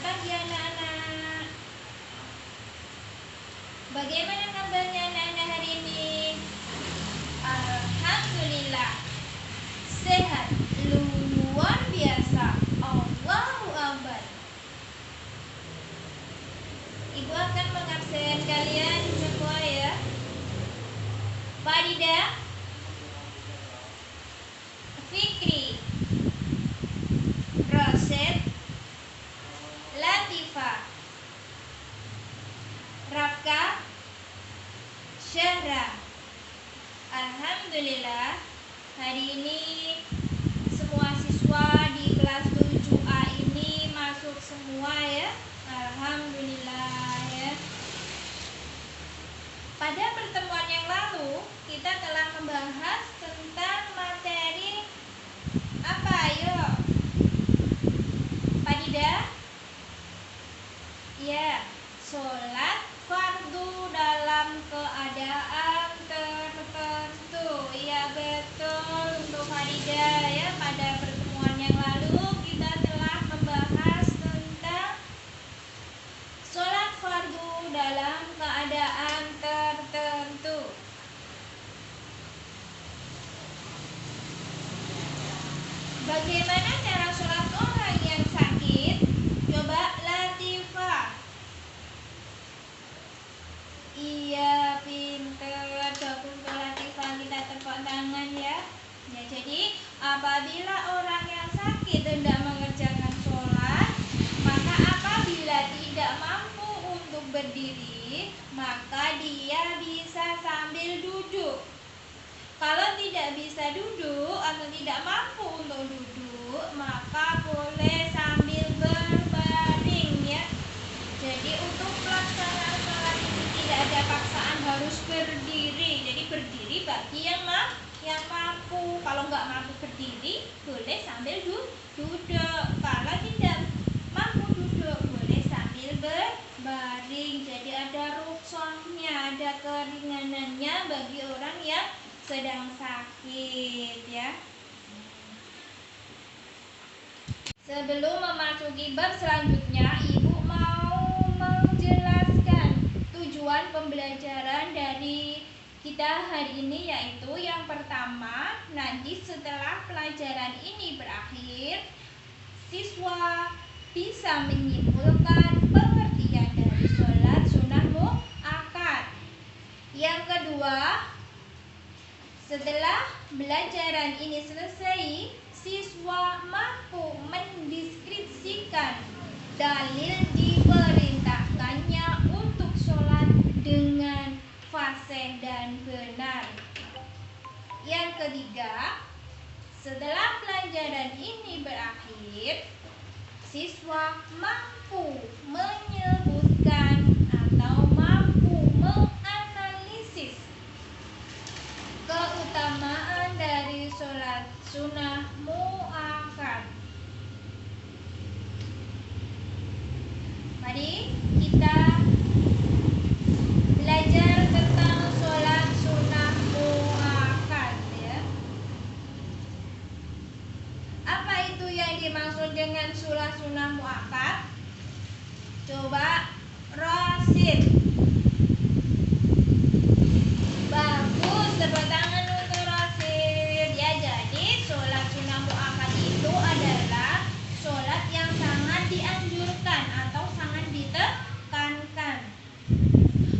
pagi anak-anak. Bagaimana kabarnya anak-anak hari ini? Alhamdulillah sehat, luar biasa. Allahu Akbar. Ibu akan mengabsen kalian semua ya. Farida, Fikri, Roset, Latifah, Rafka, Syahra. Alhamdulillah hari ini semua siswa di kelas 7A ini masuk semua ya. Alhamdulillah ya. Pada pertemuan yang lalu kita telah membahas tentang materi apa? Ayo Farida. Ya, sholat fardu dalam keadaan tertentu. Ya betul untuk Farida ya. Pada pertemuan yang lalu kita telah membahas tentang sholat fardu dalam keadaan tertentu. Bagaimana cara sholat orang yang sakit? Coba Latifah. Iya, pinter. Coba untuk Latifah kita tepuk tangan ya. Ya, jadi apabila orang yang sakit tidak mengerjakan sholat, maka apabila tidak mampu untuk berdiri, maka dia bisa sambil duduk. Kalau tidak bisa duduk atau tidak mampu untuk duduk, maka boleh sambil berbaring ya. Jadi untuk pelaksanaan sholat ini tidak ada paksaan harus berdiri. Jadi berdiri bagi yang mampu. Kalau nggak mampu berdiri, boleh sambil duduk. Kalau tidak mampu duduk, boleh sambil berbaring. Jadi ada rukhsahnya, ada keringanannya bagi orang yang sedang sakit ya. Sebelum memasuki bab selanjutnya, Ibu mau menjelaskan tujuan pembelajaran dari kita hari ini, yaitu yang pertama, nanti setelah pelajaran ini berakhir, siswa bisa menyimpulkan pengertian dari sholat sunnah muakkad. Yang kedua, setelah pelajaran ini selesai, siswa mampu mendeskripsikan dalil diperintahkannya untuk sholat dengan fasih dan benar. Yang ketiga, setelah pelajaran ini berakhir, siswa mampu menyebutkan atau mampu menganalisis keutamaan dari sholat sunnah muakkad. Mari kita belajar tentang sholat sunnah muakkad ya. Apa itu yang dimaksud dengan sholat sunnah muakkad? Coba Rosid. Bagus, tepuk tangan untuk Rosid ya. Jadi sholat sunnah muakkad itu adalah sholat yang sangat dianjurkan atau sangat ditekankan.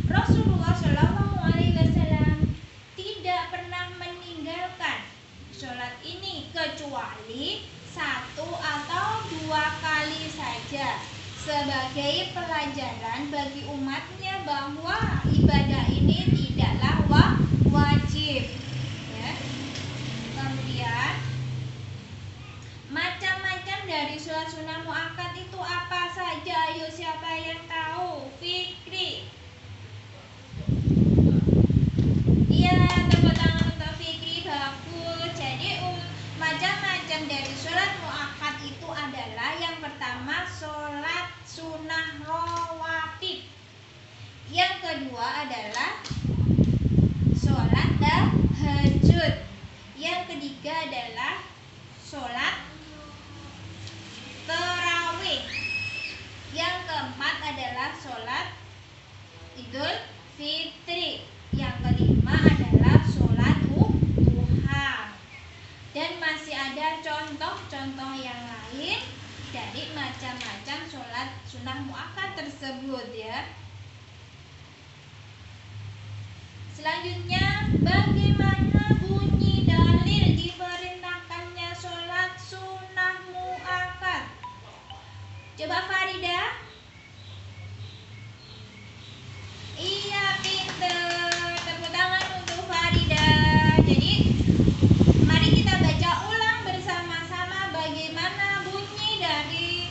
Rasulullah SAW tidak pernah meninggalkan sholat ini kecuali 1 atau 2 kali saja, sebagai pelajaran bagi umatnya bahwa ibadah ini tidaklah wajib ya. Kemudian macam-macam dari sholat sunnah muakkad itu apa saja? Ayo, siapa yang tahu? Fikri. Iya, tepuk tangan untuk Fikri. Bagus. Jadi macam-macam dari sholat muakkad itu adalah yang pertama sholat sunnah rawatib. Yang kedua adalah sholat tahajud. Yang ketiga adalah sholat tarawih. sholat sunnah muakkad tersebut ya. Selanjutnya, bagaimana bunyi dalil diperintahkannya sholat sunnah muakkad? Coba Farida. Iya, pinter. Tepuk tangan untuk Farida. Jadi, mari kita baca ulang bersama-sama bagaimana bunyi dari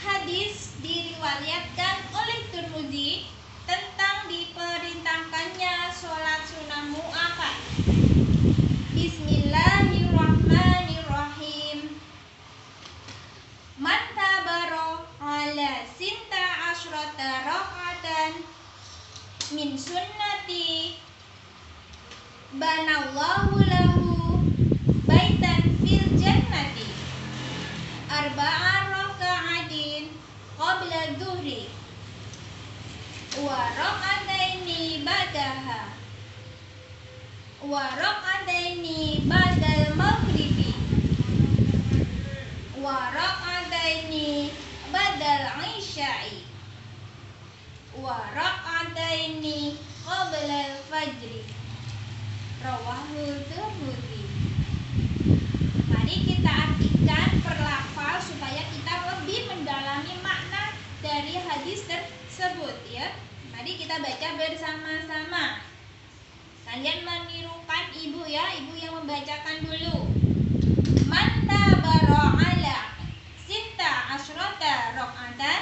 hadis diriwayatkan oleh Tirmidzi tentang diperintahkannya sholat sunnah muakkad. Bismillahirrahmanirrahim. Man tabaro ala sinta asyrata rakaatan min sunnati banallahu lahu baitan fil jannati arba'a raka'atin qabla dhuhri wa raka'ataini ba'daha wa raka'ataini ba'dal maghribi wa raka'ataini ba'dal isya'i wa raka'ataini qabla al-fajri rawahu Tirmidzi. Mari kita artikan per lafal supaya kita lebih mendalami makna dari hadis tersebut ya. Mari kita baca bersama-sama. Kalian menirukan ibu ya, ibu yang membacakan dulu. Man tabara ala sinta asyrata rakaatan,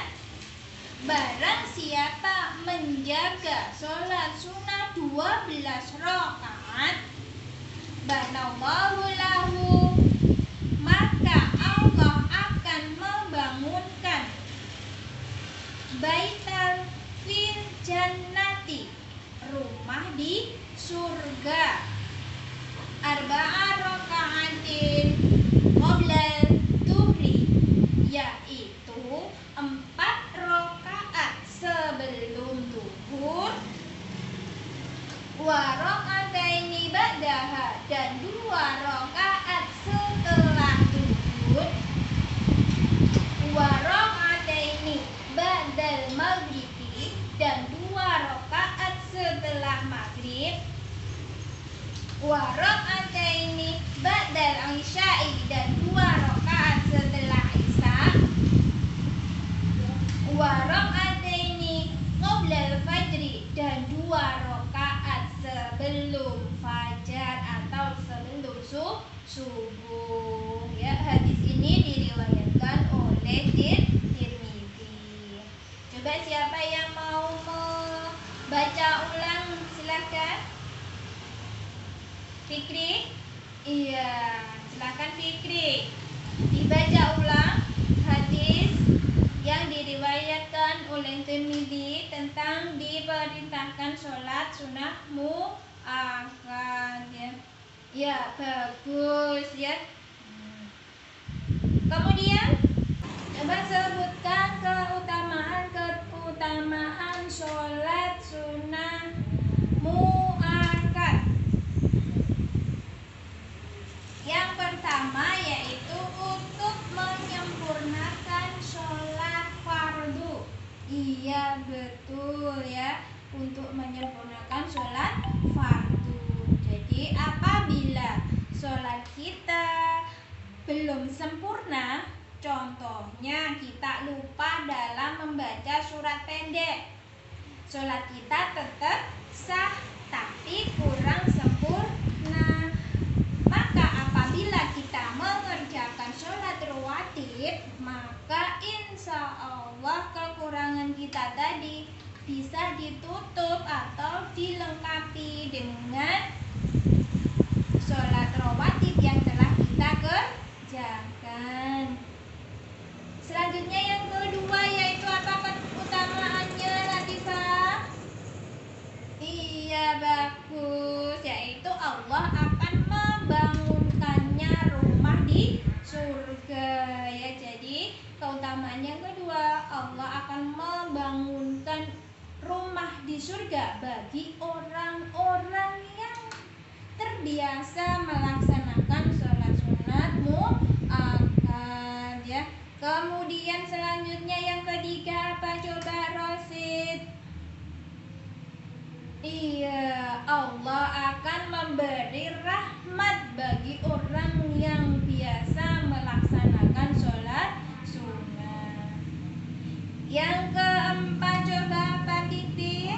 barang siapa menjaga sholat sunnah 12 rakaat, banallahu lahu, maka Allah akan membangunkan baital fil jannati, rumah di surga, arba'a raka'atin qabla dhuhri, yaitu 4 rakaat sebelum zuhur, wa raka'ataini ba'daha, dan 2 rakaat setelah zuhur, wa raka'ataini ba'dal maghribi, dan 2 rakaat setelah maghrib, wa raka'ataini ba'dal isya'i, dan 2 rakaat setelah isya, wa raka'ataini qabla al-fajri, dan 2 rakaat sebelum fajar atau sebelum subuh ya. Hadis ini diriwayatkan oleh Tirmidzi. Coba siapa yang mau membaca ulang, silakan. Fikri? Iya, silakan Fikri. Dibaca ulang hadis yang diriwayatkan oleh Tirmidzi tentang diperintahkan sholat sunnah muakkad ya. Ya, bagus ya. Kemudian coba sebutkan keutamaan sholat sunnah muakkad. Yang pertama yaitu untuk menyempurnakan sholat fardu. Iya, betul ya, untuk menyempurnakan sholat fardu. Jadi apabila sholat kita belum sempurna, contohnya kita lupa dalam membaca surat pendek, sholat kita tetap sah tapi kurang sempurna. Maka apabila kita mengerjakan sholat rawatib, maka insya Allah kekurangan kita tadi bisa ditutup atau dilengkapi dengan sholat rawatib yang telah kita kerjakan. Selanjutnya yang kedua yaitu apa keutamaannya, Latifah? Iya, bagus, yaitu Allah akan membangunkannya rumah di surga ya. Jadi keutamaan yang kedua, Allah akan membangunkan rumah di surga bagi orang-orang yang terbiasa melaksanakan sholat sunat muakkad ya. Kemudian selanjutnya yang ketiga apa coba Rosid? Iya, Allah akan memberi rahmat bagi orang yang biasa melaksanakan sholat sunnah. Yang keempat coba apa Titi?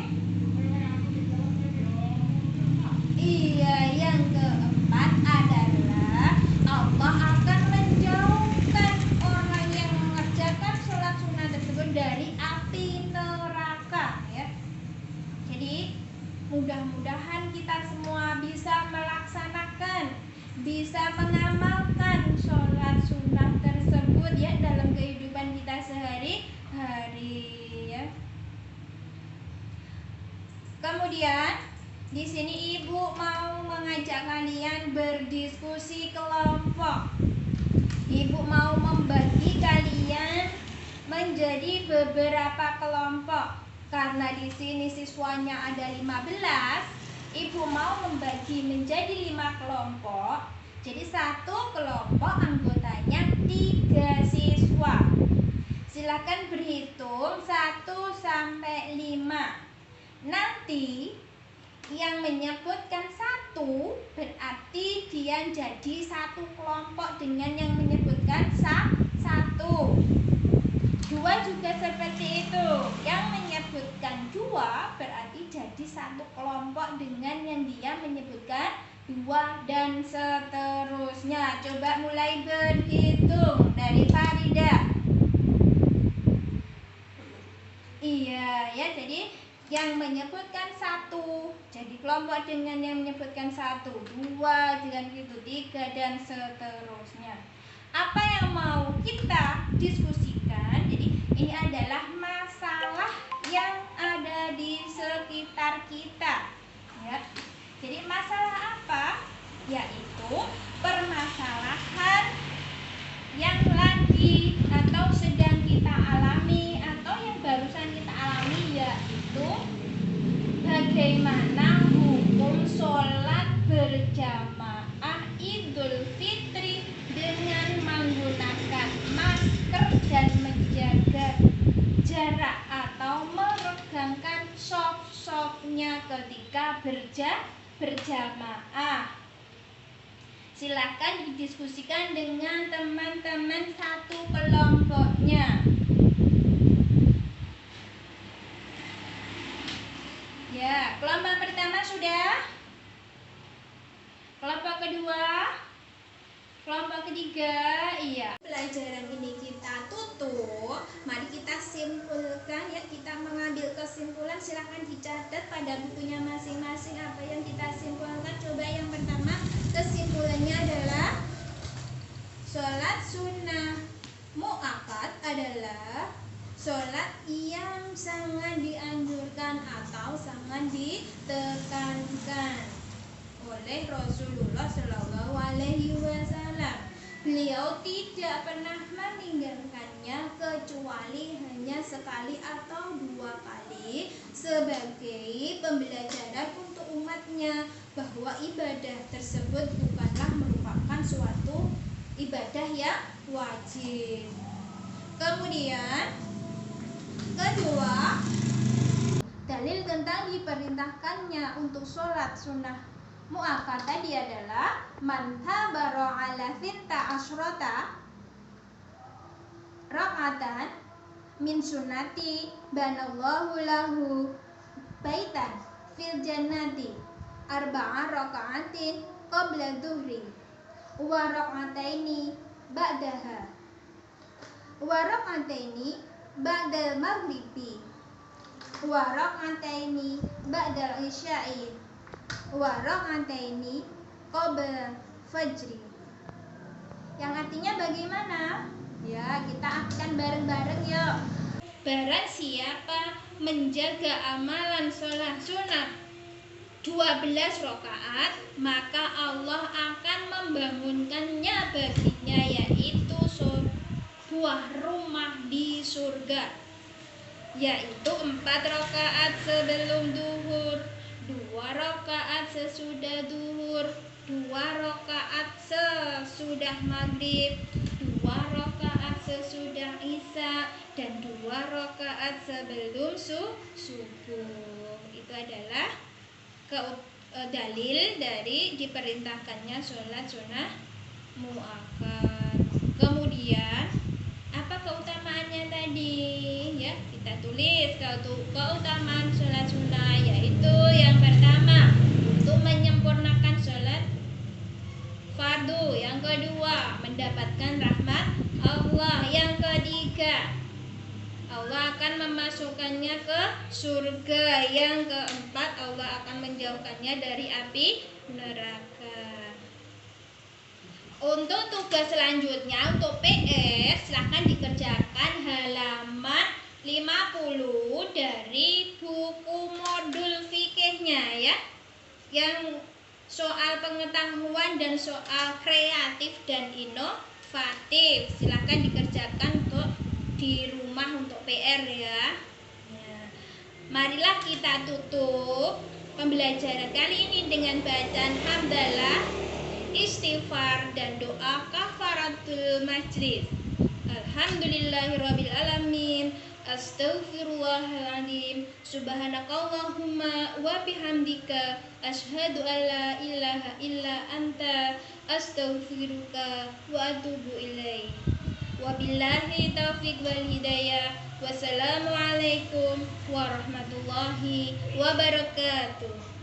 Iya, yang keempat adalah Allah akan menjauhkan orang yang mengerjakan sholat sunnah tersebut dari api neraka ya. Jadi mudah-mudahan kita semua bisa melaksanakan, bisa mengamalkan sholat sunnah tersebut ya dalam kehidupan kita sehari-hari ya. Kemudian di sini ibu mau mengajak kalian berdiskusi kelompok. Ibu mau membagi kalian menjadi beberapa kelompok. Karena di sini siswanya ada 15, ibu mau membagi menjadi 5 kelompok. Jadi satu kelompok anggotanya 3 siswa. Silakan berhitung 1 sampai 5. Nanti yang menyebutkan 1 berarti dia jadi satu kelompok dengan yang menyebutkan 1. 2 juga seperti itu. Yang menyebutkan 2 berarti jadi satu kelompok dengan yang dia menyebutkan 2 dan seterusnya. Coba mulai berhitung dari Farida. Iya ya, jadi yang menyebutkan 1 jadi kelompok dengan yang menyebutkan 1, 2 dengan gitu, 3 dan seterusnya. Apa yang mau kita diskusikan? Jadi ini adalah masalah yang ada di sekitar kita ya. Jadi masalah apa? Yaitu permasalahan yang lagi atau sedang kita alami atau yang barusan kita alami, yaitu bagaimana hukum sholat berjamaah Idul Fitri dengan menggunakan masker dan menjaga jarak atau meregangkan soft-softnya ketika berjamaah. Silakan didiskusikan dengan teman-teman satu kelompoknya. Ya, kelompok pertama sudah? Kelompok kedua? Kelompok ketiga? Iya. Pelajaran ini kita tutup. Mari kita simpulkan ya, kita mengambil kesimpulan. Silakan dicatat pada bukunya masing-masing apa yang kita simpulkan. Coba yang pertama, kesimpulannya adalah sholat sunnah mu'akkad adalah sholat yang sangat dianjurkan atau sangat ditekankan oleh Rasulullah Shallallahu Alaihi Wasallam. Beliau tidak pernah meninggalkannya kecuali hanya sekali atau 2 kali sebagai pembelajaran untuk umatnya bahwa ibadah tersebut bukanlah merupakan suatu ibadah yang wajib. Kemudian kedua, dalil tentang diperintahkannya untuk sholat sunnah mu'akkad tadi adalah man habara ala finta asyrota rak'atan min sunnati banallahu lahu baitan fil jannati arba'a raka'atin qabla dhuhri wa rak'ataini ba'daha wa rak'ataini ba'dal maghribi wa rak'ataini ba'dal isya'i wa rak'ataini qabla fajri. Yang artinya bagaimana? Ya, kita akan bareng-bareng yuk. Barang siapa menjaga amalan sholat sunnah 12 rakaat, maka Allah akan membangunkannya baginya, yaitu sebuah rumah di surga, yaitu 4 rakaat sebelum duhur, 2 rakaat sesudah duhur, 2 rakaat sesudah maghrib, 2 rakaat sesudah Isya, dan 2 rakaat sebelum subuh. Itu adalah dalil dari diperintahkannya sholat sunnah muakkad. Kemudian apa keutamaannya tadi? Ya, kita tulis keutamaan sholat sunnah, yaitu yang pertama untuk menyempurnakan sholat fardu, yang kedua mendapatkan rahmat Allah, yang ketiga Allah akan memasukkannya ke surga, yang keempat Allah akan menjauhkannya dari api neraka. Untuk tugas selanjutnya, untuk PR silahkan dikerjakan halaman 50 dari buku modul fikihnya ya, yang soal pengetahuan dan soal kreatif dan inovatif. Silahkan dikerjakan untuk di rumah untuk PR ya. Marilah kita tutup pembelajaran kali ini dengan bacaan hamdalah, istighfar, dan doa kafaratul majlis. Alhamdulillahirabbil alamin, astaghfirullahaladzim, subhanakallahumma wa bihamdika, asyhadu an la ilaha illa anta, astaghfiruka wa atubu ilaik. Wabillahi taufiq wal hidayah. Wassalamualaikum warahmatullahi wabarakatuh.